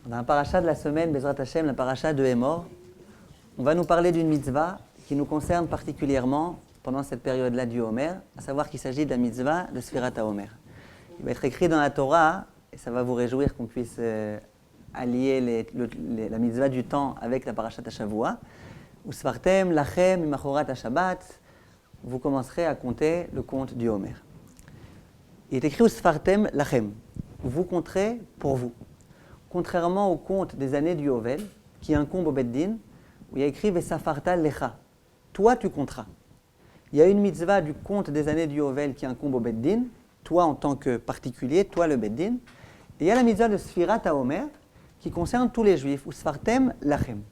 Dans la paracha de la semaine, Bezrat Hashem, la paracha de Emor, on va nous parler d'une mitzvah qui nous concerne particulièrement pendant cette période-là du Homer, à savoir qu'il s'agit de la mitzvah de Sfirat HaOmer. Il va être écrit dans la Torah, et ça va vous réjouir qu'on puisse allier la mitzvah du temps avec la parashat HaShavua. Usfartem lachem imachorat HaShabbat, vous commencerez à compter le compte du Homer. Il est écrit Usfartem lachem, vous compterez pour vous. Contrairement au compte des années du Yovel, qui incombe au Beddin, où il y a écrit Vesafarta lecha, toi tu compteras. Il y a une mitzvah du compte des années du Yovel qui incombe au Beddin, toi en tant que particulier, toi le Beddin. Et il y a la mitzvah de Sfirat HaOmer qui concerne tous les juifs, Usfartem lachem.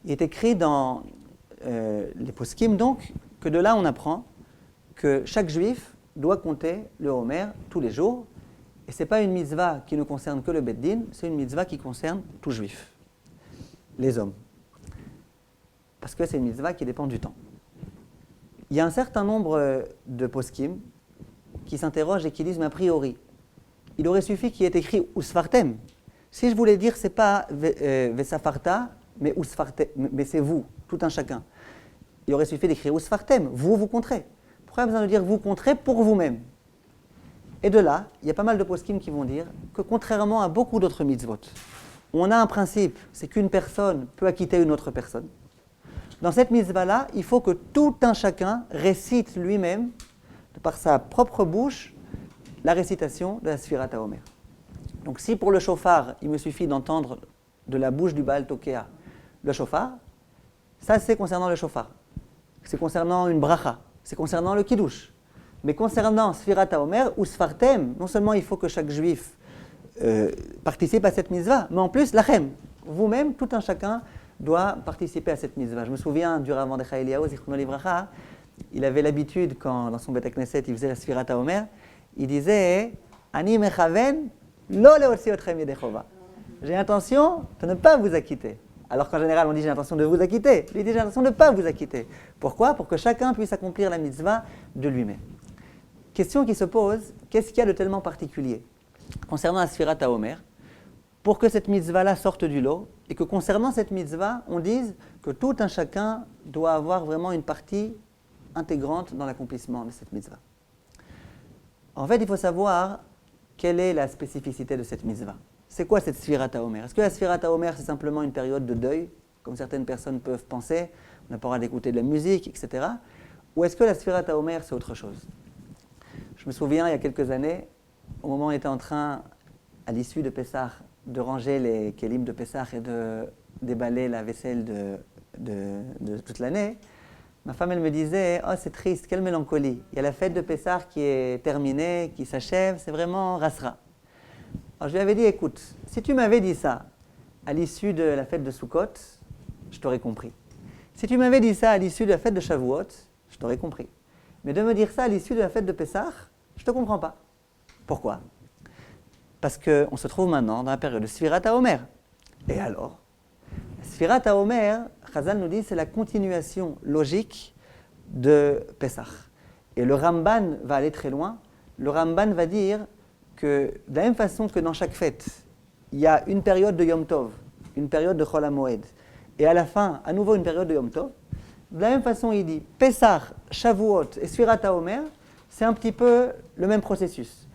Il est écrit dans les poskim donc que de là on apprend que chaque juif doit compter le Homer tous les jours. Et ce n'est pas une mitzvah qui ne concerne que le Beddin, c'est une mitzvah qui concerne tout juif, les hommes. Parce que c'est une mitzvah qui dépend du temps. Il y a un certain nombre de poskim qui s'interrogent et qui disent, mais a priori, il aurait suffi qu'il y ait écrit Usfartem. Si je voulais dire, ce n'est pas Vesafarta, mais Usfartem, mais c'est vous, tout un chacun. Il aurait suffi d'écrire Usfartem, vous compterez. Pourquoi il y a besoin de dire vous compterez pour vous-même? Et de là, il y a pas mal de poskim qui vont dire que contrairement à beaucoup d'autres mitzvot, on a un principe, c'est qu'une personne peut acquitter une autre personne. Dans cette mitzvah-là, il faut que tout un chacun récite lui-même, par sa propre bouche, la récitation de la Sfirat HaOmer. Donc si pour le shofar, il me suffit d'entendre de la bouche du Baal Tokea le shofar, ça c'est concernant le shofar. C'est concernant une bracha, c'est concernant le kiddush. Mais concernant Sfirat HaOmer ou Sfartem, non seulement il faut que chaque juif participe à cette mitzvah, mais en plus, lachem, vous-même, tout un chacun doit participer à cette mitzvah. Je me souviens du Rav Mordechai Eliyahu, Zichrono Livracha, il avait l'habitude, quand dans son Bet HaKnesset, il faisait la Sfirat HaOmer, il disait « Ani mechaven lo leotzi otchem yedei chova » j'ai l'intention de ne pas vous acquitter. Alors qu'en général, on dit « j'ai l'intention de vous acquitter ». Lui dit « j'ai l'intention de ne pas vous acquitter ». Pourquoi? Pour que chacun puisse accomplir la mitzvah de lui-même. Question qui se pose, qu'est-ce qu'il y a de tellement particulier concernant la Sfirat HaOmer pour que cette mitzvah-là sorte du lot et que concernant cette mitzvah, on dise que tout un chacun doit avoir vraiment une partie intégrante dans l'accomplissement de cette mitzvah. En fait, il faut savoir quelle est la spécificité de cette mitzvah. C'est quoi cette Sfirat HaOmer? Est-ce que la Sfirat HaOmer, c'est simplement une période de deuil, comme certaines personnes peuvent penser, on n'a pas le droit d'écouter de la musique, etc. Ou est-ce que la Sfirat HaOmer, c'est autre chose? Je me souviens, il y a quelques années, au moment où on était en train, à l'issue de Pessah, de ranger les kélim de Pessah et de déballer la vaisselle de toute l'année, ma femme, elle me disait « Oh, c'est triste, quelle mélancolie. Il y a la fête de Pessah qui est terminée, qui s'achève, c'est vraiment rasra. » Alors je lui avais dit « Écoute, si tu m'avais dit ça à l'issue de la fête de Sukkot, je t'aurais compris. Si tu m'avais dit ça à l'issue de la fête de Shavuot, je t'aurais compris. Mais de me dire ça à l'issue de la fête de Pessah, je ne te comprends pas. Pourquoi? Parce qu'on se trouve maintenant dans la période de Sfirat HaOmer. Et alors? Sfirat HaOmer, Chazal nous dit, c'est la continuation logique de Pessah. Et le Ramban va aller très loin. Le Ramban va dire que de la même façon que dans chaque fête, il y a une période de Yom Tov, une période de Chol HaMoed, et à la fin, à nouveau une période de Yom Tov, de la même façon, il dit Pessah, Shavuot et Sfirat HaOmer, c'est un petit peu le même processus.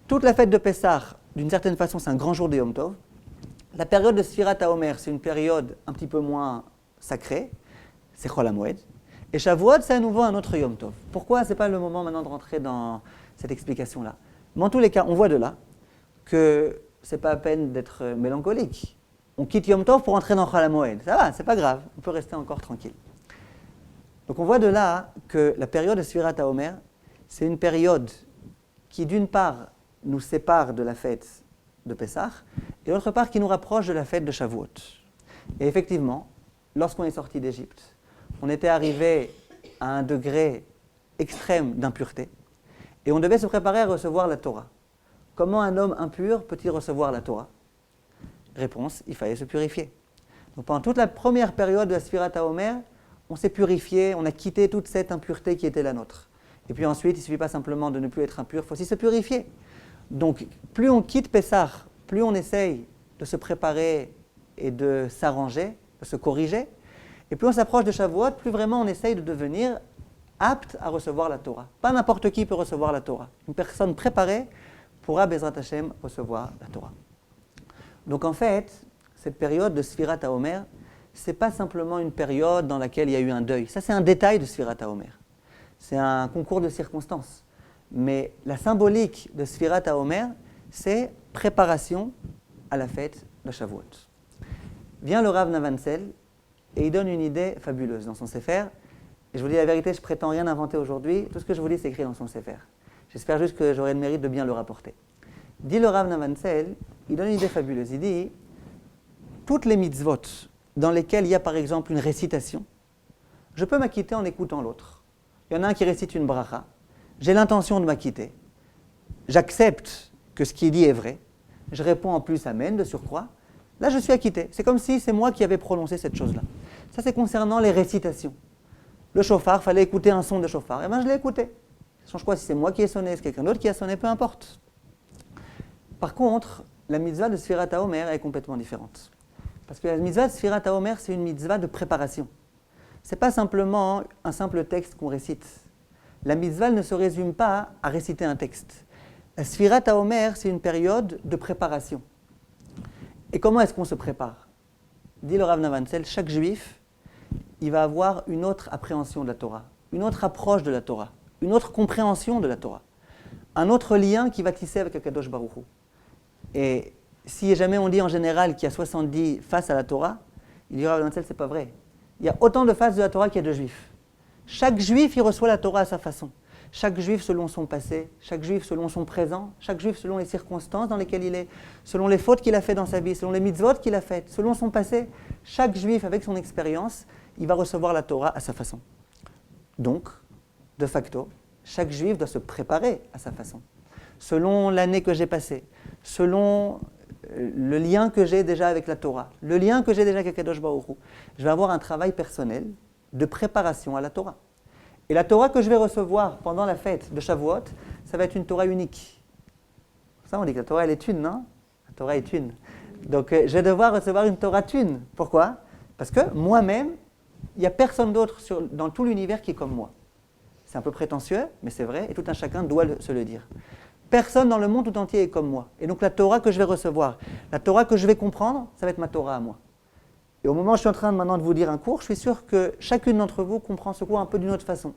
Toute la fête de Pessah, d'une certaine façon, c'est un grand jour de Yom Tov. La période de Sfirat HaOmer, c'est une période un petit peu moins sacrée, c'est Chol HaMoed. Et Shavuot, c'est à nouveau un autre Yom Tov. Pourquoi? Ce n'est pas le moment maintenant de rentrer dans cette explication-là. Mais en tous les cas, on voit de là que ce n'est pas à peine d'être mélancolique. On quitte Yom Tov pour entrer dans Chol HaMoed. Ça va, c'est pas grave, on peut rester encore tranquille. Donc on voit de là que la période de Sfirat HaOmer, c'est une période qui d'une part nous sépare de la fête de Pessah et d'autre part qui nous rapproche de la fête de Shavuot. Et effectivement, lorsqu'on est sorti d'Égypte, on était arrivé à un degré extrême d'impureté et on devait se préparer à recevoir la Torah. Comment un homme impur peut-il recevoir la Torah? Réponse, il fallait se purifier. Donc pendant toute la première période de la Sfirat HaOmer, on s'est purifié, on a quitté toute cette impureté qui était la nôtre. Et puis ensuite, il ne suffit pas simplement de ne plus être impur, il faut aussi se purifier. Donc, plus on quitte Pessah, plus on essaye de se préparer et de s'arranger, de se corriger. Et plus on s'approche de Shavuot, plus vraiment on essaye de devenir apte à recevoir la Torah. Pas n'importe qui peut recevoir la Torah. Une personne préparée pourra, Bezrat Hashem, recevoir la Torah. Donc en fait, cette période de Sfirat HaOmer, ce n'est pas simplement une période dans laquelle il y a eu un deuil. Ça, c'est un détail de Sfirat HaOmer. C'est un concours de circonstances. Mais la symbolique de Sfirat HaOmer, c'est préparation à la fête de Shavuot. Vient le Rav Navansel et il donne une idée fabuleuse dans son Sefer. Et je vous dis la vérité, je prétends rien inventer aujourd'hui. Tout ce que je vous dis, c'est écrit dans son Sefer. J'espère juste que j'aurai le mérite de bien le rapporter. Dit le Rav Navansel, il donne une idée fabuleuse. Il dit, toutes les mitzvot dans lesquelles il y a par exemple une récitation, je peux m'acquitter en écoutant l'autre. Il y en a un qui récite une bracha. J'ai l'intention de m'acquitter. J'accepte que ce qu'il dit est vrai. Je réponds en plus Amen de surcroît. Là, je suis acquitté. C'est comme si c'est moi qui avais prononcé cette chose-là. Ça, c'est concernant les récitations. Le chauffard, il fallait écouter un son de chauffard. Eh bien, je l'ai écouté. Ça change quoi si c'est moi qui ai sonné, si c'est quelqu'un d'autre qui a sonné, peu importe. Par contre, la mitzvah de Sfirat HaOmer est complètement différente. Parce que la mitzvah de Sfirat HaOmer, c'est une mitzvah de préparation. Ce n'est pas simplement un simple texte qu'on récite. La mitzvah ne se résume pas à réciter un texte. La Sfirat HaOmer, c'est une période de préparation. Et comment est-ce qu'on se prépare ? Dit le Rav Navansel, chaque juif, il va avoir une autre appréhension de la Torah, une autre approche de la Torah, une autre compréhension de la Torah, un autre lien qui va tisser avec Akadosh Baruch Hu. Et si jamais on dit en général qu'il y a 70 faces à la Torah, il dit Rav Navansel, c'est pas vrai. Il y a autant de faces de la Torah qu'il y a de juifs. Chaque juif, il reçoit la Torah à sa façon. Chaque juif selon son passé, chaque juif selon son présent, chaque juif selon les circonstances dans lesquelles il est, selon les fautes qu'il a faites dans sa vie, selon les mitzvot qu'il a faites, selon son passé. Chaque juif, avec son expérience, il va recevoir la Torah à sa façon. Donc, de facto, chaque juif doit se préparer à sa façon. Selon l'année que j'ai passée, selon le lien que j'ai déjà avec la Torah, le lien que j'ai déjà avec Akadosh Baruch Hu, je vais avoir un travail personnel de préparation à la Torah. Et la Torah que je vais recevoir pendant la fête de Shavuot, ça va être une Torah unique. Ça, on dit que la Torah, elle est une, non ? La Torah est une. Donc, je vais devoir recevoir une Torah une. Pourquoi ? Parce que moi-même, il n'y a personne d'autre dans tout l'univers qui est comme moi. C'est un peu prétentieux, mais c'est vrai, et tout un chacun doit se le dire. Personne dans le monde tout entier est comme moi. Et donc, la Torah que je vais recevoir, la Torah que je vais comprendre, ça va être ma Torah à moi. Et au moment où je suis en train maintenant de vous dire un cours, je suis sûr que chacune d'entre vous comprend ce cours un peu d'une autre façon.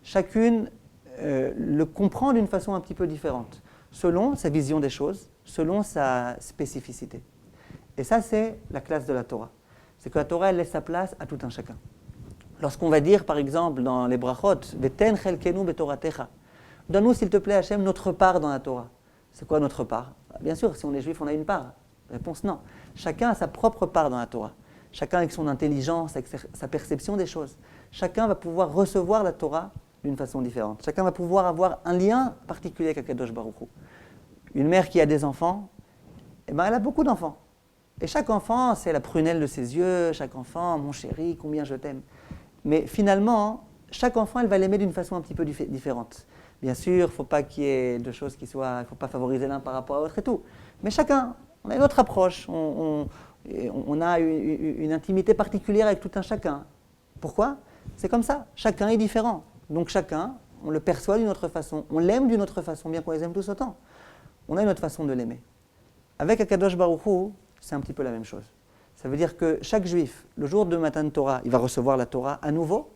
Chacune le comprend d'une façon un petit peu différente, selon sa vision des choses, selon sa spécificité. Et ça, c'est la classe de la Torah. C'est que la Torah, elle laisse sa place à tout un chacun. Lorsqu'on va dire, par exemple, dans les brachot, « Veten chelkenu betoratecha » donne-nous, s'il te plaît, Hachem, notre part dans la Torah. C'est quoi notre part ? Bien sûr, si on est juif, on a une part. Réponse non. Chacun a sa propre part dans la Torah. Chacun avec son intelligence, avec sa perception des choses. Chacun va pouvoir recevoir la Torah d'une façon différente. Chacun va pouvoir avoir un lien particulier avec Akadosh Baruch Hu. Une mère qui a des enfants, eh ben, elle a beaucoup d'enfants. Et chaque enfant, c'est la prunelle de ses yeux. Chaque enfant, mon chéri, combien je t'aime. Mais finalement, chaque enfant, elle va l'aimer d'une façon un petit peu différente. Bien sûr, il ne faut pas qu'il y ait de choses qui soient... Il ne faut pas favoriser l'un par rapport à l'autre et tout. Mais chacun, on a une autre approche. On a une intimité particulière avec tout un chacun. Pourquoi ? C'est comme ça. Chacun est différent. Donc chacun, on le perçoit d'une autre façon. On l'aime d'une autre façon, bien qu'on les aime tous autant. On a une autre façon de l'aimer. Avec Akadosh Baruch Hu, c'est un petit peu la même chose. Ça veut dire que chaque juif, le jour de Matan Torah, il va recevoir la Torah à nouveau.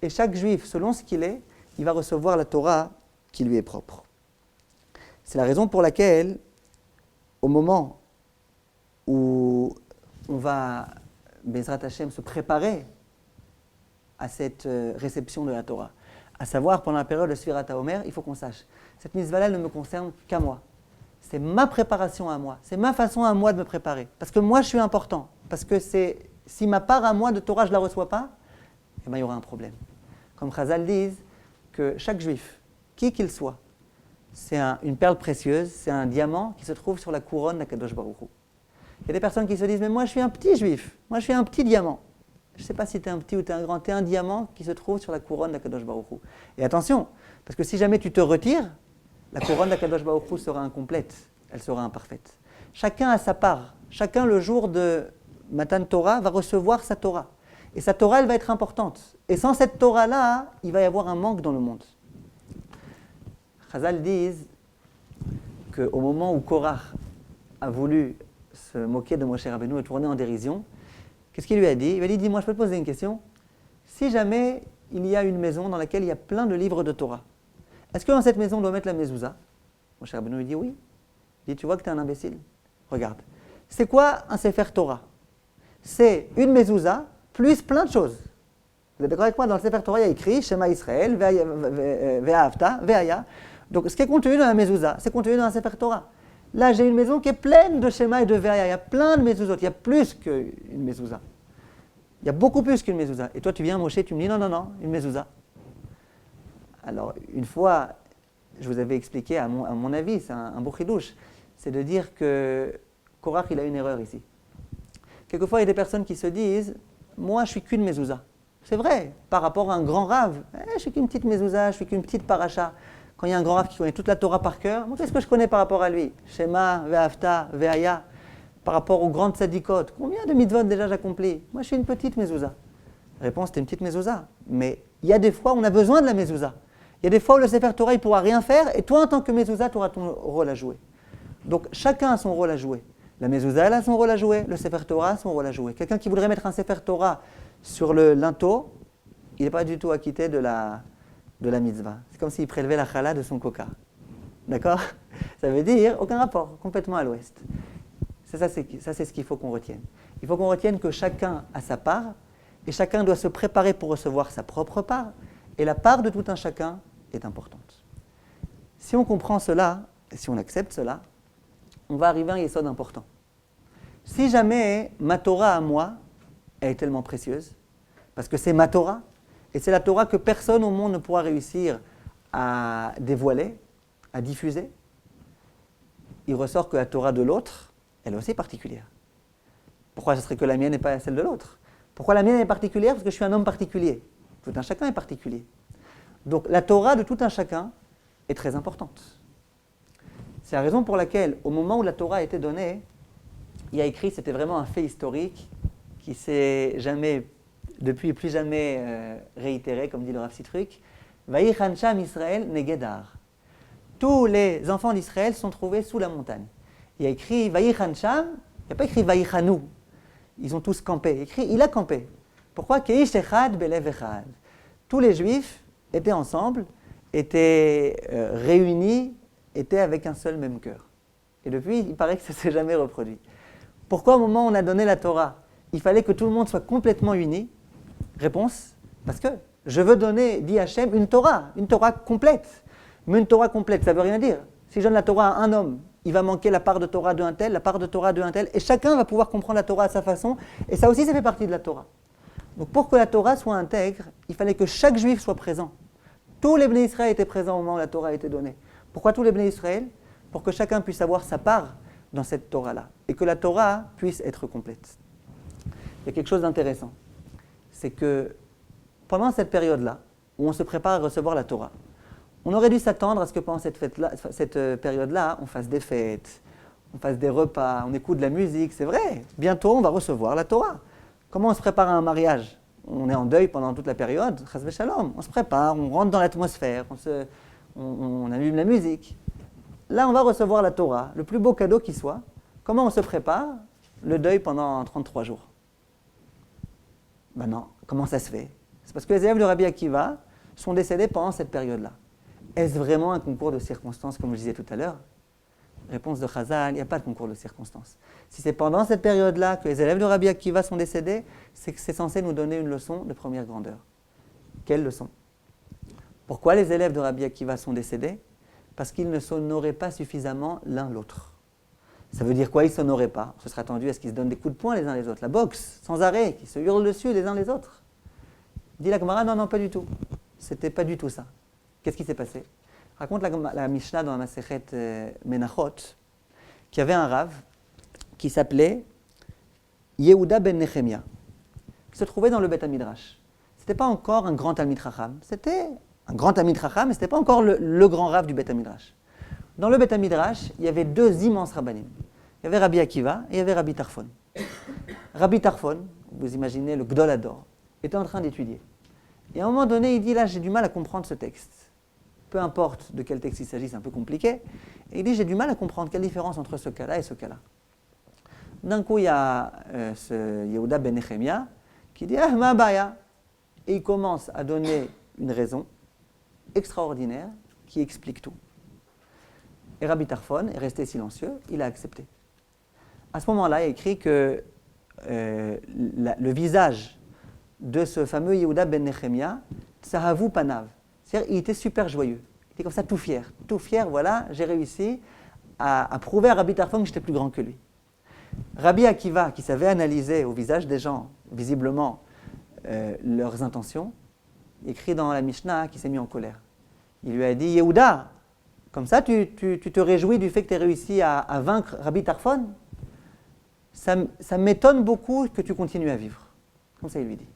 Et chaque juif, selon ce qu'il est, il va recevoir la Torah qui lui est propre. C'est la raison pour laquelle, au moment où on va, Bezrat Hashem, se préparer à cette réception de la Torah. À savoir, pendant la période de Sfirat HaOmer, il faut qu'on sache, cette mitzvah-là ne me concerne qu'à moi. C'est ma préparation à moi, c'est ma façon à moi de me préparer. Parce que moi, je suis important. Parce que si ma part à moi de Torah, je ne la reçois pas, eh ben, il y aura un problème. Comme Chazal disent que chaque juif, qui qu'il soit, c'est une perle précieuse, c'est un diamant qui se trouve sur la couronne d'Akadosh Baruch Hu. Il y a des personnes qui se disent « Mais moi, je suis un petit juif, moi, je suis un petit diamant. » Je ne sais pas si tu es un petit ou tu es un grand, tu es un diamant qui se trouve sur la couronne d'Akadosh Baruch Hu. Et attention, parce que si jamais tu te retires, la couronne d'Akadosh Baruch Hu sera incomplète, elle sera imparfaite. Chacun a sa part chacun le jour de Matan Torah va recevoir sa Torah. Et sa Torah, elle va être importante. Et sans cette Torah-là, il va y avoir un manque dans le monde. Chazal disent qu'au moment où Korach a voulu se moquer de Moshe Rabbeinu et tourner en dérision, qu'est-ce qu'il lui a dit? Il lui a dit, dis-moi, je peux te poser une question? Si jamais il y a une maison dans laquelle il y a plein de livres de Torah, est-ce que dans cette maison on doit mettre la mezouza? Moshe Rabbeinu lui dit oui. Il dit, tu vois que tu es un imbécile? Regarde. C'est quoi un Sefer Torah? C'est une mezouza plus plein de choses. Vous êtes d'accord avec moi? Dans le Sefer Torah, il y a écrit Shema Israël, Ve'ahavta, Ve'aya. Donc, ce qui est contenu dans la mezouza, c'est contenu dans la Sefer Torah. Là, j'ai une maison qui est pleine de Shema et de Ve'aya. Il y a plein de mezuzot. Il y a plus qu'une mezouza. Il y a beaucoup plus qu'une mezouza. Et toi, tu viens, Moshe, tu me dis non, une mezouza. Alors, une fois, je vous avais expliqué, à mon avis, c'est un beau chidouche, c'est de dire que Korach, il a une erreur ici. Quelquefois, il y a des personnes qui se disent, moi, je suis qu'une mezouza. C'est vrai, par rapport à un grand rave, je suis qu'une petite mezouza, je suis qu'une petite paracha. Quand il y a un grand rave qui connaît toute la Torah par cœur, moi, qu'est-ce que je connais par rapport à lui? Shema, Ve'ahavta, Ve'aya. Par rapport aux grandes tzadikot, combien de mitzvot déjà j'accomplis? Moi, je suis une petite mezouza. Réponse, t'es une petite mezouza. Mais il y a des fois où on a besoin de la mezouza. Il y a des fois où le Sefer Torah, il ne pourra rien faire, et toi, en tant que mezouza, tu auras ton rôle à jouer. Donc, chacun a son rôle à jouer. La mezouza, elle a son rôle à jouer, le Sefer Torah a son rôle à jouer. Quelqu'un qui voudrait mettre un Sefer Torah sur le linteau, il n'est pas du tout acquitté de la mitzvah. C'est comme s'il prélevait la chala de son coca. D'accord? Ça veut dire aucun rapport, complètement à l'ouest. Ça, c'est ce qu'il faut qu'on retienne. Il faut qu'on retienne que chacun a sa part, et chacun doit se préparer pour recevoir sa propre part, et la part de tout un chacun est importante. Si on comprend cela, et si on accepte cela, on va arriver à un yesod important. Si jamais ma Torah à moi, elle est tellement précieuse, parce que c'est ma Torah, et c'est la Torah que personne au monde ne pourra réussir à dévoiler, à diffuser, il ressort que la Torah de l'autre, elle est aussi particulière. Pourquoi ce serait que la mienne et pas celle de l'autre? Pourquoi la mienne est particulière? Parce que je suis un homme particulier. Tout un chacun est particulier. Donc la Torah de tout un chacun est très importante. C'est la raison pour laquelle, au moment où la Torah a été donnée, il y a écrit, c'était vraiment un fait historique qui s'est jamais, depuis plus jamais réitéré, comme dit le Rav Sitruk, Vayichan Sham Israël Negedar. Tous les enfants d'Israël sont trouvés sous la montagne. Il y a écrit Vayichan Sham, il n'y a pas écrit Vayichanou. Ils ont tous campé. Il y a écrit, il a campé. Pourquoi? Keish echad belev echad. Tous les Juifs étaient ensemble, étaient réunis, étaient avec un seul même cœur. Et depuis, il paraît que ça ne s'est jamais reproduit. Pourquoi au moment où on a donné la Torah, il fallait que tout le monde soit complètement uni? Réponse, parce que je veux donner, dit Hachem, une Torah complète. Mais une Torah complète, ça ne veut rien dire. Si je donne la Torah à un homme, il va manquer la part de Torah d'un tel, la part de Torah d'un tel, et chacun va pouvoir comprendre la Torah à sa façon, et ça aussi, ça fait partie de la Torah. Donc pour que la Torah soit intègre, il fallait que chaque Juif soit présent. Tous les Bnei Israël étaient présents au moment où la Torah a été donnée. Pourquoi tous les Bnei Israël? Pour que chacun puisse avoir sa part dans cette Torah-là, et que la Torah puisse être complète. Il y a quelque chose d'intéressant, c'est que pendant cette période-là, où on se prépare à recevoir la Torah, on aurait dû s'attendre à ce que pendant cette période-là, on fasse des fêtes, on fasse des repas, on écoute de la musique, c'est vrai. Bientôt, on va recevoir la Torah. Comment on se prépare à un mariage? On est en deuil pendant toute la période, chas v'shalom. On se prépare, on rentre dans l'atmosphère, on allume la musique. Là, on va recevoir la Torah, le plus beau cadeau qui soit. Comment on se prépare? Le deuil pendant 33 jours. Ben non, comment ça se fait? C'est parce que les élèves de Rabbi Akiva sont décédés pendant cette période-là. Est-ce vraiment un concours de circonstances, comme je disais tout à l'heure? Réponse de Chazal, il n'y a pas de concours de circonstances. Si c'est pendant cette période-là que les élèves de Rabbi Akiva sont décédés, c'est que c'est censé nous donner une leçon de première grandeur. Quelle leçon? Pourquoi les élèves de Rabbi Akiva sont décédés? Parce qu'ils ne s'honoraient pas suffisamment l'un l'autre. Ça veut dire quoi? Ils ne s'honoraient pas. On se serait attendu à ce qu'ils se donnent des coups de poing les uns les autres. La boxe, sans arrêt, qui se hurlent dessus les uns les autres. Dit la Gemara, non, pas du tout. C'était pas du tout ça. Qu'est-ce qui s'est passé? Raconte la Mishnah dans la Masechet Menachot qu'il y avait un rave qui s'appelait Yehuda ben Nechemia, qui se trouvait dans le Beth Midrash. Ce n'était pas encore un grand Talmid Chacham, c'était un grand Talmid Chacham, mais ce n'était pas encore le grand rave du Beth Midrash. Dans le Beth Midrash, il y avait deux immenses rabbanim. Il y avait Rabbi Akiva et il y avait Rabbi Tarfon. Rabbi Tarfon, vous imaginez le Gdol Hador, était en train d'étudier. Et à un moment donné, il dit, là, j'ai du mal à comprendre ce texte. Peu importe de quel texte il s'agit, c'est un peu compliqué. Et il dit, j'ai du mal à comprendre quelle différence entre ce cas-là et ce cas-là. D'un coup, il y a ce Yehuda ben Nechemia qui dit, ah, ma baya. Et il commence à donner une raison extraordinaire qui explique tout. Et Rabbi Tarfon est resté silencieux, il a accepté. À ce moment-là, il est écrit que le visage de ce fameux Yehuda ben Nechemia, Tsahavu Panav, c'est-à-dire il était super joyeux, il était comme ça tout fier, voilà, j'ai réussi à prouver à Rabbi Tarfon que j'étais plus grand que lui. Rabbi Akiva, qui savait analyser au visage des gens, visiblement, leurs intentions, écrit dans la Mishnah qu'il s'est mis en colère. Il lui a dit, Yehuda, comme ça tu te réjouis du fait que tu aies réussi à vaincre Rabbi Tarfon? Ça m'étonne beaucoup que tu continues à vivre. Comme ça il lui dit.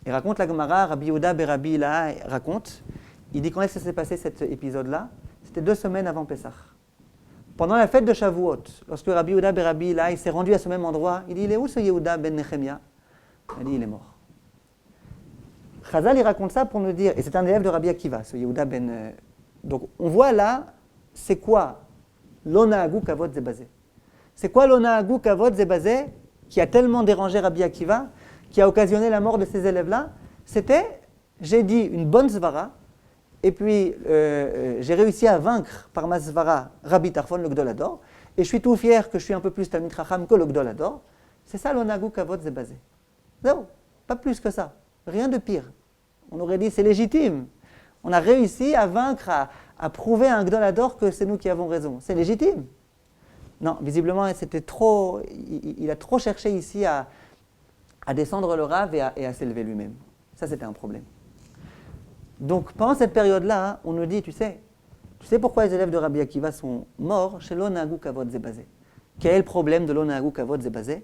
Et raconte la Gemara, Rabbi Yehuda Berabi là, raconte, il dit quand est-ce que s'est passé cet épisode-là? C'était 2 semaines avant Pessah. Pendant la fête de Shavuot, lorsque Rabbi Yehuda Berabi là, il s'est rendu à ce même endroit, il dit, il est où ce Yehuda ben Nechemia? Il dit, il est mort. Chazal, il raconte ça pour nous dire, et c'est un élève de Rabbi Akiva, ce Yehuda ben... Donc on voit là, c'est quoi l'onahagu kavod zebazé? C'est quoi l'onahagu kavod zebazé qui a tellement dérangé Rabbi Akiva, qui a occasionné la mort de ces élèves-là? C'était, j'ai dit une bonne svara, et puis j'ai réussi à vaincre par ma svara Rabbi Tarfon, le Gdol Hador, et je suis tout fier que je suis un peu plus Talmid Chacham que le Gdol Hador. C'est ça l'onahagu kavod zebazé. Non, pas plus que ça, rien de pire. On aurait dit c'est légitime. On a réussi à vaincre, à prouver à un Gdol Hador que c'est nous qui avons raison. C'est légitime. Non, visiblement, c'était trop. Il a trop cherché ici à descendre le Rav et à s'élever lui-même. Ça, c'était un problème. Donc, pendant cette période-là, on nous dit, tu sais pourquoi les élèves de Rabbi Akiva sont morts chez l'onahagu kavod zebazé? Quel est le problème de l'onahagu kavod zebazé?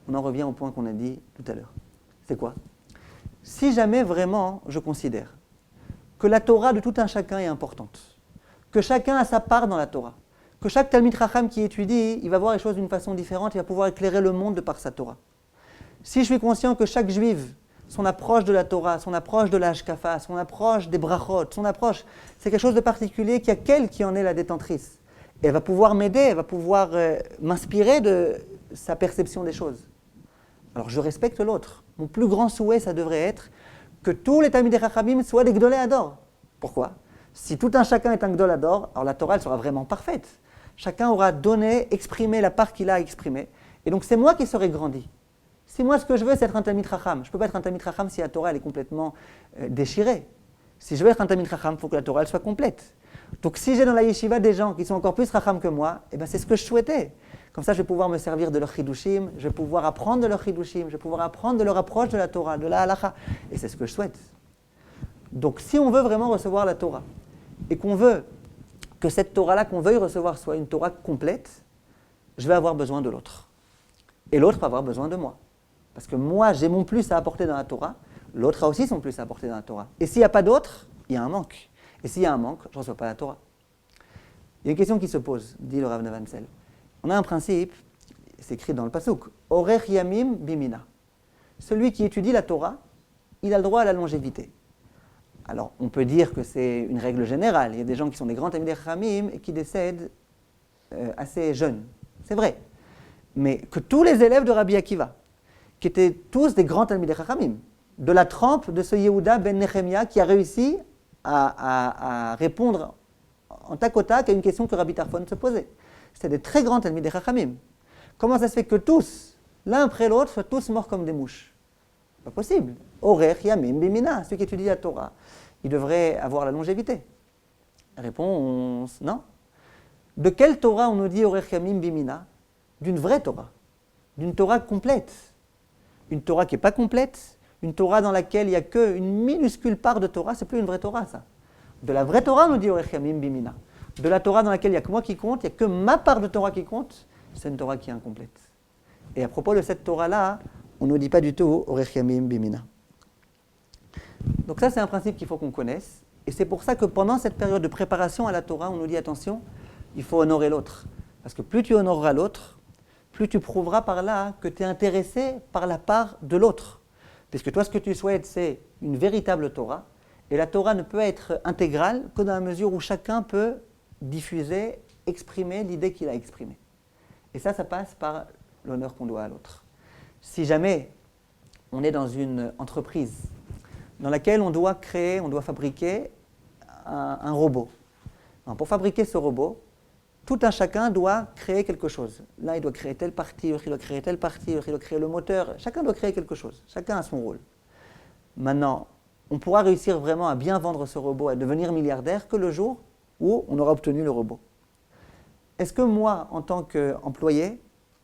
On en revient au point qu'on a dit tout à l'heure. C'est quoi? Si jamais vraiment je considère que la Torah de tout un chacun est importante, que chacun a sa part dans la Torah, que chaque Talmid Chacham qui étudie, il va voir les choses d'une façon différente, il va pouvoir éclairer le monde de par sa Torah. Si je suis conscient que chaque juif, son approche de la Torah, son approche de la Hashkafa, son approche des brachot, son approche, c'est quelque chose de particulier, qu'il y a qu'elle qui en est la détentrice. Et elle va pouvoir m'aider, elle va pouvoir m'inspirer de sa perception des choses. Alors je respecte l'autre. Mon plus grand souhait, ça devrait être que tous les Talmidei Chachamim soient des Gdolei Hador. Pourquoi? Si tout un chacun est un Gdol Hador, alors la Torah elle sera vraiment parfaite. Chacun aura donné, exprimé la part qu'il a exprimée. Et donc c'est moi qui serai grandi. Si moi ce que je veux c'est être un Talmid Chacham, je ne peux pas être un Talmid Chacham si la Torah elle est complètement déchirée. Si je veux être un Talmid Chacham, il faut que la Torah elle soit complète. Donc si j'ai dans la yeshiva des gens qui sont encore plus Chacham que moi, eh ben, c'est ce que je souhaitais. Comme ça, je vais pouvoir me servir de leur chidushim, je vais pouvoir apprendre de leur chidushim, je vais pouvoir apprendre de leur approche de la Torah, de la halacha. Et c'est ce que je souhaite. Donc, si on veut vraiment recevoir la Torah, et qu'on veut que cette Torah-là qu'on veuille recevoir soit une Torah complète, je vais avoir besoin de l'autre. Et l'autre va avoir besoin de moi. Parce que moi, j'ai mon plus à apporter dans la Torah, l'autre a aussi son plus à apporter dans la Torah. Et s'il n'y a pas d'autre, il y a un manque. Et s'il y a un manque, je ne reçois pas la Torah. Il y a une question qui se pose, dit le Rav Nevansel. On a un principe, c'est écrit dans le Pasuk, Orech Yamim Bimina. Celui qui étudie la Torah, il a le droit à la longévité. Alors, on peut dire que c'est une règle générale. Il y a des gens qui sont des grands Talmidei Chachamim et qui décèdent assez jeunes. C'est vrai. Mais que tous les élèves de Rabbi Akiva, qui étaient tous des grands Talmidei Chachamim, de la trempe de ce Yehuda ben Nechemia qui a réussi à répondre en tac au tac à une question que Rabbi Tarfon se posait. C'était des très grands Talmidei Chachamim. Comment ça se fait que tous, l'un après l'autre, soient tous morts comme des mouches? Pas possible. Orech Yamim Bimina, ceux qui étudient la Torah, ils devraient avoir la longévité. Réponse, non. De quelle Torah on nous dit Orech Yamim Bimina? D'une vraie Torah, d'une Torah complète. Une Torah qui n'est pas complète, une Torah dans laquelle il n'y a qu'une minuscule part de Torah, c'est plus une vraie Torah ça. De la vraie Torah on nous dit Orech Yamim Bimina. De la Torah dans laquelle il n'y a que moi qui compte, il n'y a que ma part de Torah qui compte, c'est une Torah qui est incomplète. Et à propos de cette Torah-là, on ne nous dit pas du tout Orech Yamim Bimina. Donc ça, c'est un principe qu'il faut qu'on connaisse. Et c'est pour ça que pendant cette période de préparation à la Torah, on nous dit attention, il faut honorer l'autre. Parce que plus tu honoreras l'autre, plus tu prouveras par là que tu es intéressé par la part de l'autre. Puisque toi, ce que tu souhaites, c'est une véritable Torah. Et la Torah ne peut être intégrale que dans la mesure où chacun peut diffuser, exprimer l'idée qu'il a exprimée. Et ça passe par l'honneur qu'on doit à l'autre. Si jamais on est dans une entreprise dans laquelle on doit fabriquer un robot. Alors, pour fabriquer ce robot, tout un chacun doit créer quelque chose. Là, il doit créer telle partie, l'autre, il doit créer telle partie, l'autre, il doit créer le moteur. Chacun doit créer quelque chose. Chacun a son rôle. Maintenant, on pourra réussir vraiment à bien vendre ce robot, à devenir milliardaire, que le jour où on aura obtenu le robot. Est-ce que moi, en tant qu'employé,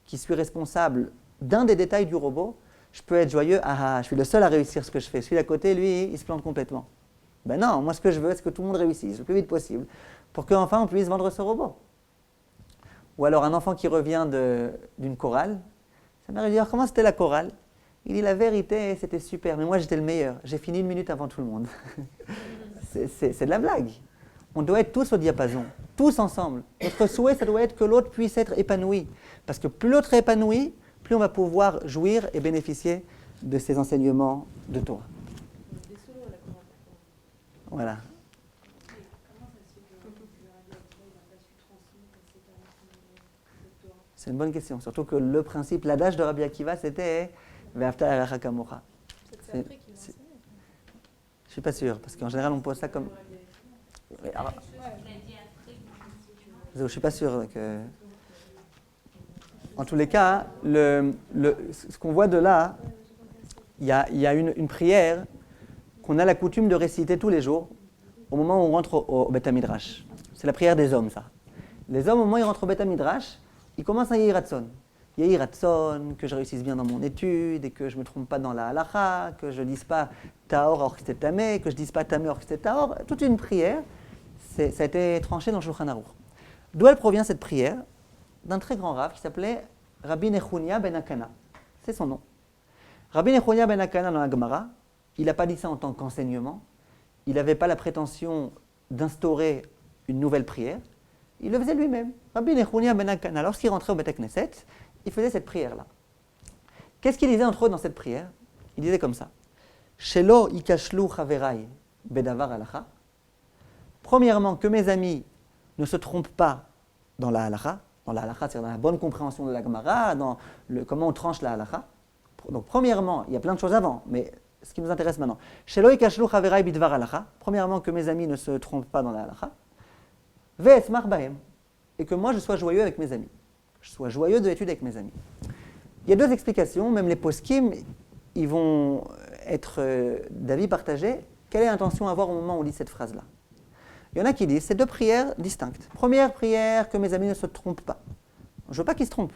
qui suis responsable d'un des détails du robot, je peux être joyeux, je suis le seul à réussir ce que je fais. Celui d'à côté, lui, il se plante complètement. Ben non, moi ce que je veux, c'est que tout le monde réussisse le plus vite possible, pour qu'enfin on puisse vendre ce robot. Ou alors un enfant qui revient d'une chorale, sa mère lui dit, alors comment c'était la chorale? Il dit, la vérité, c'était super, mais moi j'étais le meilleur. J'ai fini 1 minute avant tout le monde. c'est de la blague. On doit être tous au diapason, tous ensemble. Notre souhait, ça doit être que l'autre puisse être épanoui. Parce que plus l'autre est épanoui, plus on va pouvoir jouir et bénéficier de ces enseignements de Torah. Voilà. C'est une bonne question. Surtout que le principe, l'adage de Rabbi Akiva, c'était Ve'afta l'eracha kamocha. Je ne suis pas sûr, parce qu'en général, on pose ça comme. Alors, je ne suis pas sûr que. En tous les cas, ce qu'on voit de là, il y a une prière qu'on a la coutume de réciter tous les jours au moment où on rentre au Beth Midrash. C'est la prière des hommes, ça. Les hommes, au moment où ils rentrent au Beth Midrash, ils commencent à Yehi Ratzon. Yehi Ratzon, que je réussisse bien dans mon étude et que je ne me trompe pas dans la halacha, que je ne dise pas Tahor or que c'était Tamé, que je ne dise pas Tamé or que c'était Tahor. Toute une prière, ça a été tranché dans le Shulchan Aruch. D'où elle provient cette prière? D'un très grand rav qui s'appelait Rabbi Nechunia ben Akana. C'est son nom. Rabbi Nechunia ben Akana dans la Gemara, il n'a pas dit ça en tant qu'enseignement. Il n'avait pas la prétention d'instaurer une nouvelle prière. Il le faisait lui-même. Rabbi Nechunia ben Akana, lorsqu'il rentrait au Beth Knesset, il faisait cette prière-là. Qu'est-ce qu'il disait entre autres dans cette prière? Il disait comme ça. Shelo ikashlu chaverai bedavar halacha. Premièrement, que mes amis ne se trompent pas dans la halacha. Dans la halacha, c'est-à-dire dans la bonne compréhension de la Gemara, dans comment on tranche la halacha. Donc, premièrement, il y a plein de choses avant, mais ce qui nous intéresse maintenant. Shelo ikashlu chaverai bidvar halacha. Premièrement, que mes amis ne se trompent pas dans la halacha. Ve'esmach bahem. Et que moi, je sois joyeux avec mes amis. Je sois joyeux de l'étude avec mes amis. Il y a 2 explications, même les poskim, ils vont être d'avis partagés. Quelle est l'intention à avoir au moment où on lit cette phrase-là? Il y en a qui disent, c'est 2 prières distinctes. Première prière, que mes amis ne se trompent pas. Je ne veux pas qu'ils se trompent.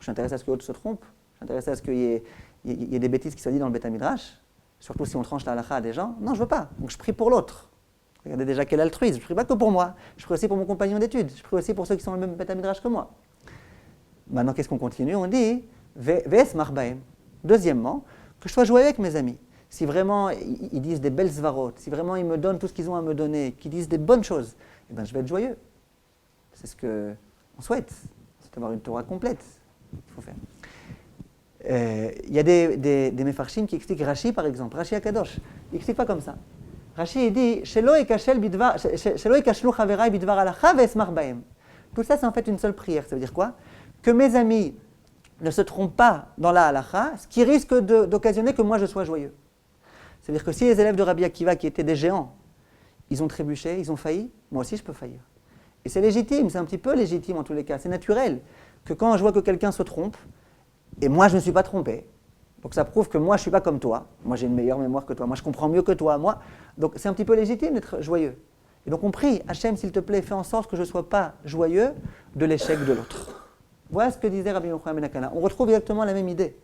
Je suis intéressé à ce que l'autre se trompe. Je suis intéressé à ce qu'il y ait des bêtises qui soient dites dans le Beth Midrash. Surtout si on tranche la halakha à des gens. Non, je ne veux pas. Donc je prie pour l'autre. Regardez déjà quel altruisme. Je ne prie pas que pour moi. Je prie aussi pour mon compagnon d'études. Je prie aussi pour ceux qui sont dans le même Beth Midrash que moi. Maintenant, qu'est-ce qu'on continue? On dit, ve'esmach bahem. Deuxièmement, que je sois joyeux avec mes amis. Si vraiment ils disent des belles svarot, si vraiment ils me donnent tout ce qu'ils ont à me donner, qu'ils disent des bonnes choses, eh ben, je vais être joyeux. C'est ce qu'on souhaite, c'est avoir une Torah complète. Il faut faire. Il y a des mefarshim qui expliquent Rashi, par exemple, Rashi Akadosh. Il n'explique pas comme ça. Rashi, il dit Shelo ikashlu chaverai bidvar halacha ve'esmach bahem. Tout ça, c'est en fait une seule prière. Ça veut dire quoi? Que mes amis ne se trompent pas dans la halacha, ce qui risque d'occasionner que moi je sois joyeux. C'est-à-dire que si les élèves de Rabbi Akiva, qui étaient des géants, ils ont trébuché, ils ont failli, moi aussi je peux faillir. Et c'est légitime, c'est un petit peu légitime en tous les cas, c'est naturel que quand je vois que quelqu'un se trompe, et moi je ne me suis pas trompé, donc ça prouve que moi je ne suis pas comme toi, moi j'ai une meilleure mémoire que toi, moi je comprends mieux que toi, moi, donc c'est un petit peu légitime d'être joyeux. Et donc on prie, Hachem s'il te plaît, fais en sorte que je ne sois pas joyeux de l'échec de l'autre. Voilà ce que disait Rabbi Yochanan ben Akana. On retrouve exactement la même idée.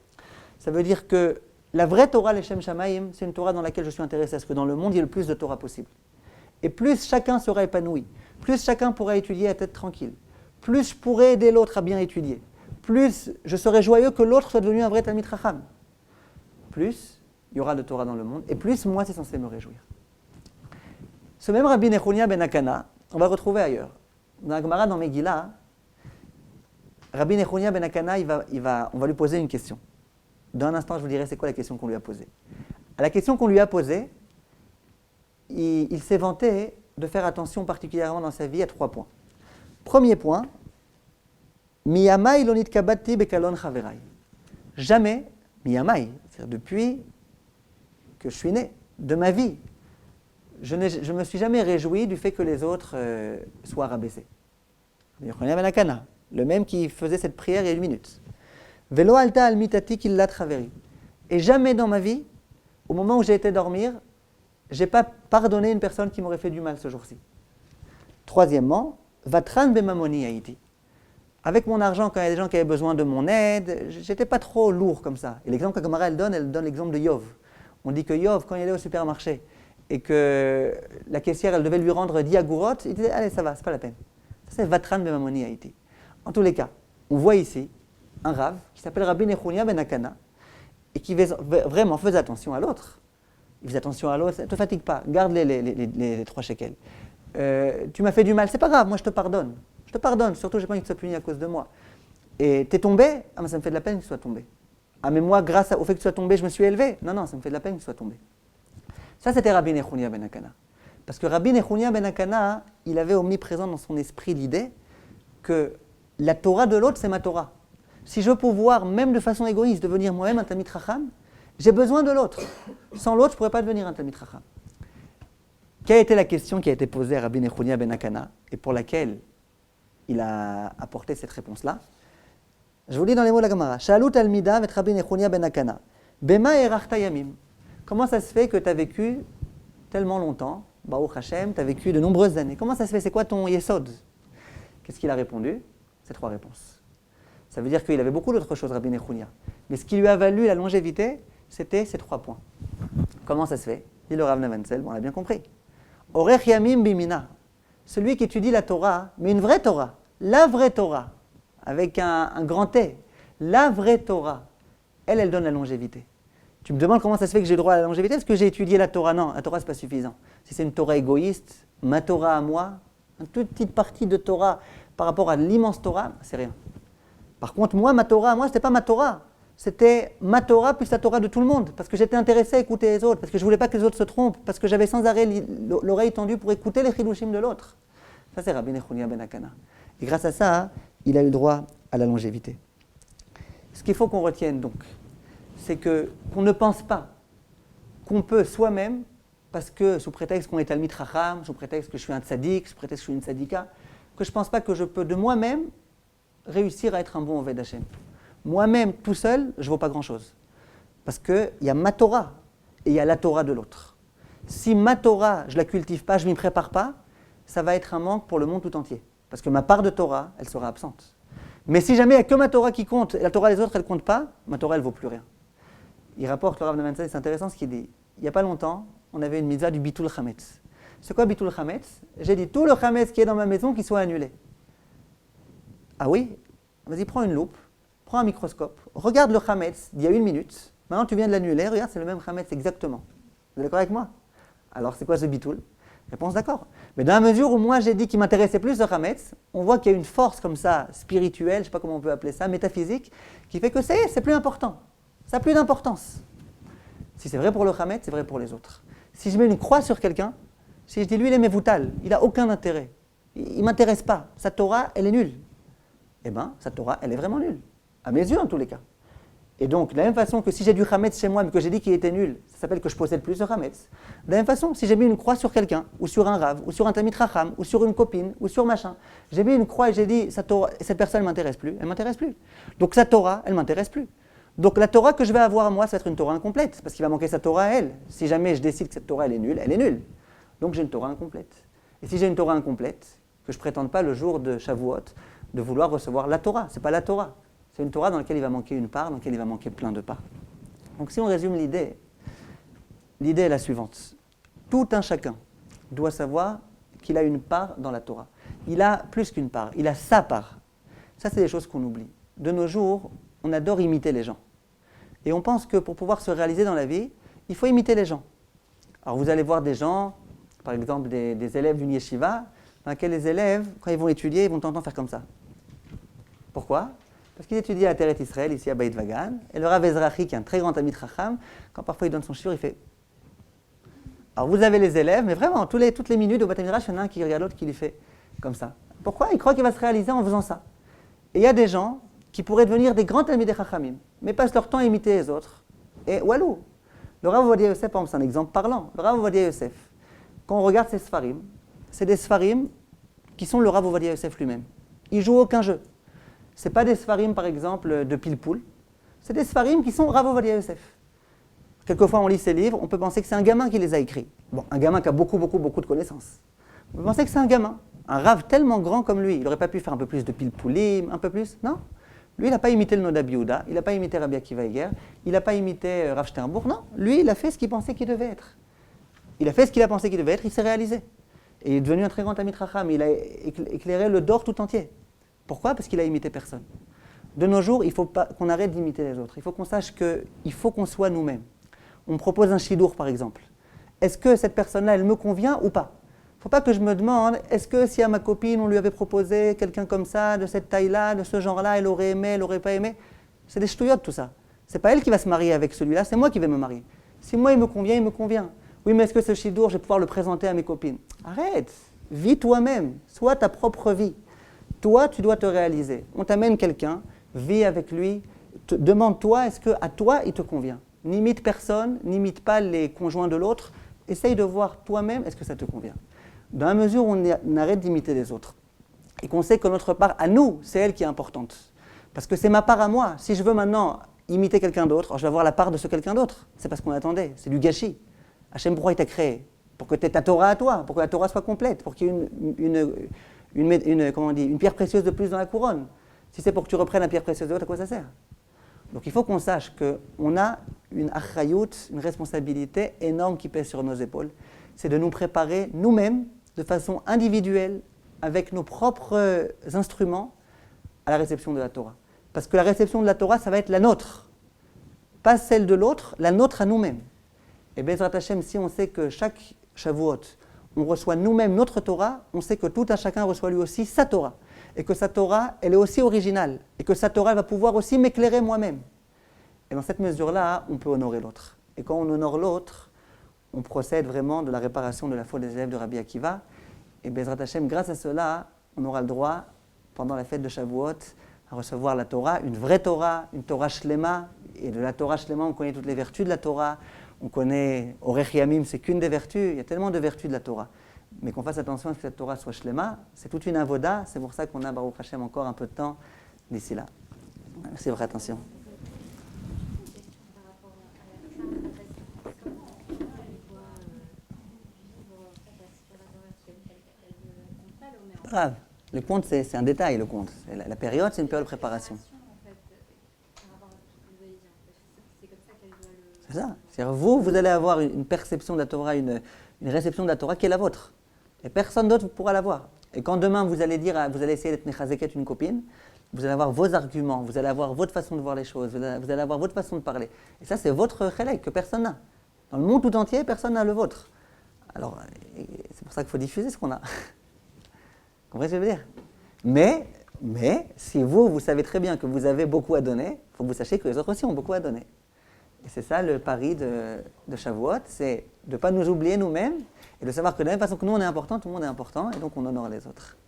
Ça veut dire que la vraie Torah, l'Eshem Shamayim, c'est une Torah dans laquelle je suis intéressé à ce que dans le monde, il y ait le plus de Torah possible. Et plus chacun sera épanoui, plus chacun pourra étudier à tête tranquille, plus je pourrai aider l'autre à bien étudier, plus je serai joyeux que l'autre soit devenu un vrai Talmid Chacham, plus il y aura de Torah dans le monde, et plus moi, c'est censé me réjouir. Ce même Rabbi Nechunia ben Akana, on va le retrouver ailleurs. Dans la Gemara, dans Megillah, Rabbi Nechunia ben Akana, on va lui poser une question. Dans un instant, je vous dirai c'est quoi la question qu'on lui a posée. À la question qu'on lui a posée, il s'est vanté de faire attention particulièrement dans sa vie à 3 points. Premier point, Miyamai lonit kabati bekalon chaverai. Jamais, Miyamai, c'est-à-dire depuis que je suis né, de ma vie, je ne me suis jamais réjoui du fait que les autres soient rabaissés. Le même qui faisait cette prière il y a 1 minute. Velo alta al mitati killat chaveri. Et jamais dans ma vie, au moment où j'ai été dormir, je n'ai pas pardonné une personne qui m'aurait fait du mal ce jour-ci. Troisièmement, vatran bemamoni haïti. Avec mon argent, quand il y a des gens qui avaient besoin de mon aide, j'étais pas trop lourd comme ça. Et l'exemple que Gemara elle donne l'exemple de Yov. On dit que Yov, quand il allait au supermarché et que la caissière elle devait lui rendre 10 agourot, il disait allez ça va, c'est pas la peine. Ça c'est vatran bemamoni haïti. En tous les cas, on voit ici un rave qui s'appelle Rabbi Nechunia ben Akana et qui vraiment faisait attention à l'autre. Il faisait attention à l'autre, ne te fatigue pas, garde les 3 shekels. Tu m'as fait du mal, c'est pas grave, moi je te pardonne. Je te pardonne, surtout j'ai pas envie que tu sois puni à cause de moi. Et t'es tombé, ah mais ça me fait de la peine que tu sois tombé. Ah mais moi, grâce au fait que tu sois tombé, je me suis élevé. Non, ça me fait de la peine que tu sois tombé. Ça c'était Rabbi Nechunia ben Akana. Parce que Rabbi Nechunia ben Akana, il avait omniprésent dans son esprit l'idée que la Torah de l'autre, c'est ma Torah. Si je veux pouvoir, même de façon égoïste, devenir moi-même un Talmid Chacham, j'ai besoin de l'autre. Sans l'autre, je ne pourrais pas devenir un Talmid Chacham. Quelle a été la question qui a été posée à Rabbi Nechunia ben Akana et pour laquelle il a apporté cette réponse-là? Je vous lis dans les mots de la Gemara. Shalut Talmida vet Rabbi Nechunia ben Akana. Bema erachta yamim. Comment ça se fait que tu as vécu tellement longtemps, Baruch Hashem, tu as vécu de nombreuses années? Comment ça se fait? C'est quoi ton yesod? Qu'est-ce qu'il a répondu? Ces 3 réponses. Ça veut dire qu'il avait beaucoup d'autres choses, Rabbi Nechunia. Mais ce qui lui a valu la longévité, c'était ces 3 points. Comment ça se fait? Dit le Rav Nevenzel, on l'a bien compris. Orech yamim bimina. Celui qui étudie la Torah, mais une vraie Torah, la vraie Torah, avec un grand T, la vraie Torah, elle donne la longévité. Tu me demandes comment ça se fait que j'ai droit à la longévité? Est-ce que j'ai étudié la Torah? Non, la Torah, ce n'est pas suffisant. Si c'est une Torah égoïste, ma Torah à moi, une toute petite partie de Torah par rapport à l'immense Torah, c'est rien. Par contre, moi, ma Torah, ce n'était pas ma Torah. C'était ma Torah plus la Torah de tout le monde. Parce que j'étais intéressé à écouter les autres, parce que je ne voulais pas que les autres se trompent, parce que j'avais sans arrêt l'oreille tendue pour écouter les chidushim de l'autre. Ça, c'est Rabbi Nechunia ben Akana. Et grâce à ça, il a eu droit à la longévité. Ce qu'il faut qu'on retienne donc, c'est qu'on ne pense pas qu'on peut soi-même, parce que sous prétexte qu'on est Talmid Chacham, sous prétexte que je suis un tzaddik, sous prétexte que je suis une tzadika, que je ne pense pas que je peux de moi-même réussir à être un bon Oved Hashem. Moi-même, tout seul, je ne vaux pas grand-chose. Parce qu'il y a ma Torah et il y a la Torah de l'autre. Si ma Torah, je ne la cultive pas, je ne m'y prépare pas, ça va être un manque pour le monde tout entier. Parce que ma part de Torah, elle sera absente. Mais si jamais il n'y a que ma Torah qui compte, et la Torah des autres, elle ne compte pas, ma Torah, elle ne vaut plus rien. Il rapporte le Rav Nevenzel, c'est intéressant ce qu'il dit. Il n'y a pas longtemps, on avait une mitzvah du Bitul Chametz. C'est quoi Bitul Chametz? J'ai dit tout le Chametz qui est dans ma maison qui soit annulé. Ah oui? Vas-y, prends une loupe, prends un microscope, regarde le Chametz d'il y a 1 minute. Maintenant, tu viens de l'annuler, regarde, c'est le même Chametz exactement. Vous êtes d'accord avec moi? Alors, c'est quoi ce Bitul? Réponse d'accord. Mais dans la mesure où moi j'ai dit qu'il m'intéressait plus le Chametz, on voit qu'il y a une force comme ça, spirituelle, je ne sais pas comment on peut appeler ça, métaphysique, qui fait que c'est plus important. Ça n'a plus d'importance. Si c'est vrai pour le Chametz, c'est vrai pour les autres. Si je mets une croix sur quelqu'un, si je dis lui il est mévoutal, il n'a aucun intérêt, il ne m'intéresse pas, sa Torah elle est nulle. Eh bien, sa Torah elle est vraiment nulle, à mes yeux en tous les cas. Et donc, de la même façon que si j'ai du Chametz chez moi, mais que j'ai dit qu'il était nul, ça s'appelle que je possède plus de Chametz. De la même façon, si j'ai mis une croix sur quelqu'un, ou sur un rave, ou sur un Talmid Chacham, ou sur une copine, ou sur machin, j'ai mis une croix et j'ai dit, cette personne ne m'intéresse plus, elle ne m'intéresse plus. Donc sa Torah, elle ne m'intéresse plus. Donc la Torah que je vais avoir à moi, ça va être une Torah incomplète, parce qu'il va manquer sa Torah à elle. Si jamais je décide que cette Torah, elle est nulle. Donc j'ai une Torah incomplète. Et si j'ai une Torah incomplète, que je ne prétende pas le jour de Shavuot, de vouloir recevoir la Torah, ce n'est pas la Torah. C'est une Torah dans laquelle il va manquer une part, dans laquelle il va manquer plein de parts. Donc si on résume l'idée est la suivante. Tout un chacun doit savoir qu'il a une part dans la Torah. Il a plus qu'une part, il a sa part. Ça, c'est des choses qu'on oublie. De nos jours, on adore imiter les gens. Et on pense que pour pouvoir se réaliser dans la vie, il faut imiter les gens. Alors vous allez voir des gens, par exemple des élèves d'une yeshiva, dans laquelle les élèves, quand ils vont étudier, ils vont tenter de faire comme ça. Pourquoi? Parce qu'il étudie à Teret Israël, ici à Beit Vagan, et le Rav Ezrahi, qui est un très grand ami de Chacham, quand parfois il donne son shiur, il fait... Alors vous avez les élèves, mais vraiment, toutes les minutes au Beit Midrash, il y en a un qui regarde l'autre qui lui fait comme ça. Pourquoi? Il croit qu'il va se réaliser en faisant ça. Et il y a des gens qui pourraient devenir des grands amis des Chachamim, mais passent leur temps à imiter les autres. Et walou, le Rav Ovadia Yosef, par exemple, c'est un exemple parlant. Le Rav Ovadia Yosef, quand on regarde ses Sfarim, c'est des Sfarim qui sont le Rav Ovadia Yosef lui-même. Il joue aucun jeu. Ce n'est pas des Sfarim, par exemple, de pile-poule. C'est des Sfarim qui sont Rav Ovadia Yosef. Quelquefois, on lit ces livres, on peut penser que c'est un gamin qui les a écrits. Bon, un gamin qui a beaucoup de connaissances. On peut penser que c'est un gamin. Un Rav tellement grand comme lui, il n'aurait pas pu faire un peu plus de pile-poulim, un peu plus? Non. Lui, il n'a pas imité le Noda Biouda, il n'a pas imité Rabbi Akiva Eger, il n'a pas imité Rav Sternburg. Non, lui, il a fait ce qu'il pensait qu'il devait être. Il a fait ce qu'il a pensé qu'il devait être, il s'est réalisé. Et il est devenu un très grand ami de Chacham, il a éclairé le Dor tout entier. Pourquoi? Parce qu'il a imité personne. De nos jours, il ne faut pas qu'on arrête d'imiter les autres. Il faut qu'on sache qu'il faut qu'on soit nous-mêmes. On me propose un shidour, par exemple. Est-ce que cette personne-là, elle me convient ou pas? Il ne faut pas que je me demande, est-ce que si à ma copine, on lui avait proposé quelqu'un comme ça, de cette taille-là, de ce genre-là, elle aurait aimé, elle n'aurait pas aimé? C'est des ch'touillottes, tout ça. Ce n'est pas elle qui va se marier avec celui-là, c'est moi qui vais me marier. Si moi, il me convient, il me convient. Oui, mais est-ce que ce shidour, je vais pouvoir le présenter à mes copines? Arrête, vis toi-même, sois ta propre vie. Toi, tu dois te réaliser. On t'amène quelqu'un, vis avec lui, demande-toi, est-ce qu'à toi, il te convient? N'imite personne, n'imite pas les conjoints de l'autre. Essaye de voir toi-même, est-ce que ça te convient? Dans la mesure où on arrête d'imiter les autres et qu'on sait que notre part à nous, c'est elle qui est importante. Parce que c'est ma part à moi. Si je veux maintenant imiter quelqu'un d'autre, je vais avoir la part de ce quelqu'un d'autre. C'est parce qu'on attendait, c'est du gâchis. Hachem, pourquoi il t'a créé? Pour que tu aies ta Torah à toi, pour que la Torah soit complète, pour qu'il y ait une pierre précieuse de plus dans la couronne. Si c'est pour que tu reprennes la pierre précieuse de l'autre, à quoi ça sert? Donc il faut qu'on sache qu'on a une achrayout, une responsabilité énorme qui pèse sur nos épaules. C'est de nous préparer nous-mêmes, de façon individuelle, avec nos propres instruments, à la réception de la Torah. Parce que la réception de la Torah, ça va être la nôtre. Pas celle de l'autre, la nôtre à nous-mêmes. Et Bezrat Hashem, si on sait que chaque Shavuot, on reçoit nous-mêmes notre Torah, on sait que tout un chacun reçoit lui aussi sa Torah. Et que sa Torah, elle est aussi originale. Et que sa Torah, elle va pouvoir aussi m'éclairer moi-même. Et dans cette mesure-là, on peut honorer l'autre. Et quand on honore l'autre, on procède vraiment de la réparation de la faute des élèves de Rabbi Akiva. Et Bezrat Hashem, grâce à cela, on aura le droit, pendant la fête de Shavuot, à recevoir la Torah, une vraie Torah, une Torah Shlema. Et de la Torah Shlema, on connaît toutes les vertus de la Torah. On connaît Orech Yamim, c'est qu'une des vertus. Il y a tellement de vertus de la Torah. Mais qu'on fasse attention à ce que cette Torah soit Shlema. C'est toute une avoda. C'est pour ça qu'on a, Baruch Hashem, encore un peu de temps d'ici là. Merci de votre attention. Grave. Le compte, c'est un détail, le compte. La période, c'est une période de préparation. C'est ça. C'est-à-dire, vous allez avoir une perception de la Torah, une réception de la Torah qui est la vôtre. Et personne d'autre ne pourra l'avoir. Et quand demain, vous allez essayer d'être mechazeket une copine, vous allez avoir vos arguments, vous allez avoir votre façon de voir les choses, vous allez avoir votre façon de parler. Et ça, c'est votre chelek que personne n'a. Dans le monde tout entier, personne n'a le vôtre. Alors, c'est pour ça qu'il faut diffuser ce qu'on a. Vous comprenez ce que je veux dire? Mais, si vous savez très bien que vous avez beaucoup à donner, il faut que vous sachiez que les autres aussi ont beaucoup à donner. Et c'est ça le pari de Shavuot, c'est de ne pas nous oublier nous-mêmes et de savoir que de la même façon que nous on est important, tout le monde est important et donc on honore les autres.